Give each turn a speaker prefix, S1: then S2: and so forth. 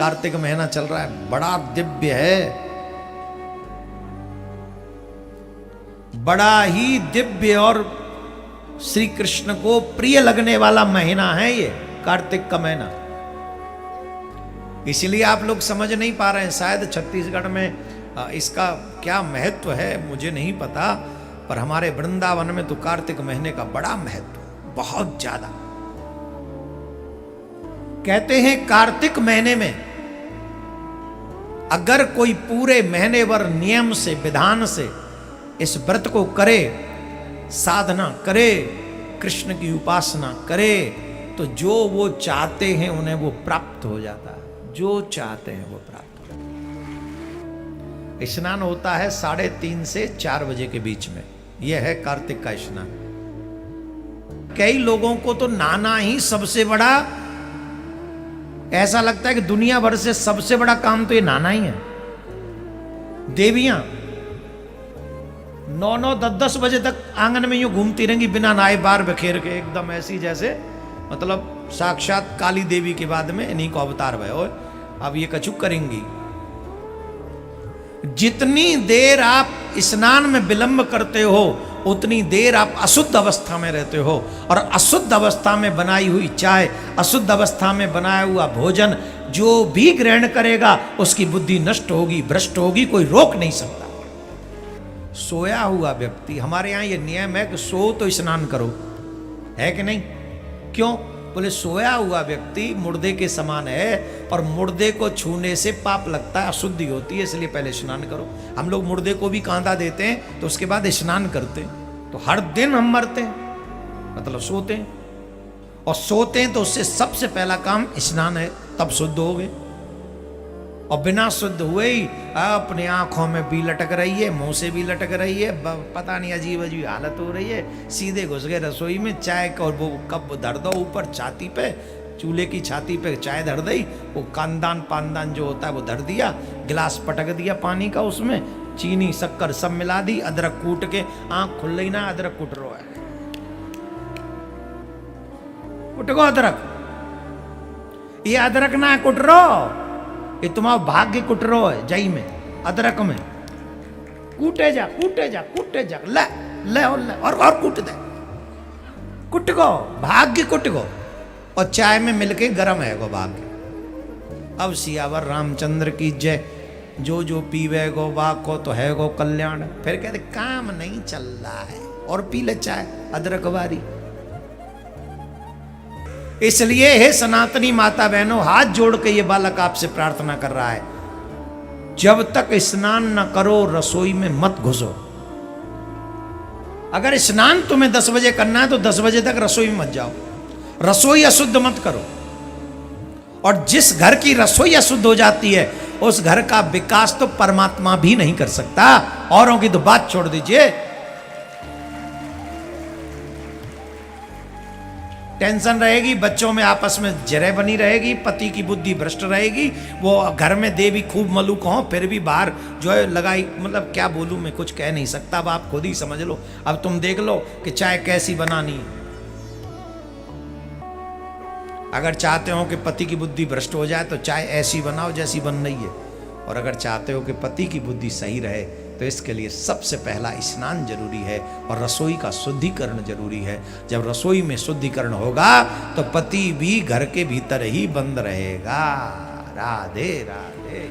S1: कार्तिक महीना चल रहा है, बड़ा दिव्य है, बड़ा ही दिव्य और श्री कृष्ण को प्रिय लगने वाला महीना है ये कार्तिक का महीना। इसलिए आप लोग समझ नहीं पा रहे हैं, शायद छत्तीसगढ़ में इसका क्या महत्व है मुझे नहीं पता, पर हमारे वृंदावन में तो कार्तिक महीने का बड़ा महत्व, बहुत ज्यादा। कहते हैं कार्तिक महीने में अगर कोई पूरे महीने भर नियम से, विधान से इस व्रत को करे, साधना करे, कृष्ण की उपासना करे, तो जो वो चाहते हैं उन्हें वो प्राप्त हो जाता है, जो चाहते हैं वो प्राप्त हो जाता है। स्नान होता है 3:30 से 4 बजे के बीच में, यह है कार्तिक का स्नान। कई लोगों को तो नहाना ही सबसे बड़ा, ऐसा लगता है कि दुनिया भर से सबसे बड़ा काम तो ये नहाना ही है। देवियां 9-9, 10-10 बजे तक आंगन में यूं घूमती रहेंगी बिना नहाए, बार बखेर के, एकदम ऐसी जैसे मतलब साक्षात काली देवी के बाद में इन्हीं को अवतार भयो, अब ये कछु करेंगी। जितनी देर आप स्नान में विलंब करते हो उतनी देर आप अशुद्ध अवस्था में रहते हो, और अशुद्ध अवस्था में बनाई हुई चाय, अशुद्ध अवस्था में बनाया हुआ भोजन जो भी ग्रहण करेगा उसकी बुद्धि नष्ट होगी, भ्रष्ट होगी, कोई रोक नहीं सकता। सोया हुआ व्यक्ति, हमारे यहाँ ये नियम है कि सो तो स्नान करो, है कि नहीं? क्यों? बोले सोया हुआ व्यक्ति मुर्दे के समान है, और मुर्दे को छूने से पाप लगता है, अशुद्धि होती है, इसलिए पहले स्नान करो। हम लोग मुर्दे को भी कांदा देते हैं तो उसके बाद स्नान करते हैं, तो हर दिन हम मरते हैं, मतलब सोते हैं, और सोते हैं तो उससे सबसे पहला काम स्नान है, तब शुद्ध हो गए। और बिना शुद्ध हुए ही अपनी आंखों में भी लटक रही है, मुंह से भी लटक रही है, पता नहीं अजीब अजीब हालत हो रही है, सीधे घुस गए रसोई में, चाय का और वो कप धर दो ऊपर छाती पे, चूल्हे की छाती पे चाय धर दी, वो कांदान पानदान जो होता है वो धर दिया, गिलास पटक दिया पानी का, उसमें चीनी शक्कर सब मिला दी, अदरक कूट के, आंख खुल रही ना, अदरक कुट रो है, कुट गो अदरक, ये अदरक ना कुट रो, ये तुम्हारा भाग्य कुट रो है, जई में अदरक में कूटे जा, कूटे जा, कूटे जा, ले ले और कूट दे, कुट गो भाग्य, कुट गो, और चाय में मिलके गरम है गो भाग्य। अब सियावर रामचंद्र की जय, जो जो पीवे गो बा को तो है गो कल्याण। फिर कहते काम नहीं चल रहा है और पी ले चाय अदरक वारी। इसलिए हे सनातनी माता बहनों, हाथ जोड़ के ये बालक आपसे प्रार्थना कर रहा है, जब तक स्नान न करो रसोई में मत घुसो। अगर स्नान तुम्हें 10 बजे करना है तो 10 बजे तक रसोई में मत जाओ, रसोई अशुद्ध मत करो। और जिस घर की रसोई अशुद्ध हो जाती है उस घर का विकास तो परमात्मा भी नहीं कर सकता, औरों की तो बात छोड़ दीजिए। टेंशन रहेगी, बच्चों में आपस में जरे बनी रहेगी, पति की बुद्धि भ्रष्ट रहेगी, वो घर में देवी खूब मलूक हो, फिर भी बाहर जो है लगाई, मतलब क्या बोलूं मैं, कुछ कह नहीं सकता, अब आप खुद ही समझ लो। अब तुम देख लो कि चाय कैसी बनानी है। अगर चाहते हो कि पति की बुद्धि भ्रष्ट हो जाए तो चाय ऐसी बनाओ जैसी बन रही है, और अगर चाहते हो कि पति की बुद्धि सही रहे तो इसके लिए सबसे पहला स्नान जरूरी है, और रसोई का शुद्धिकरण जरूरी है। जब रसोई में शुद्धिकरण होगा तो पति भी घर के भीतर ही बंद रहेगा। राधे राधे।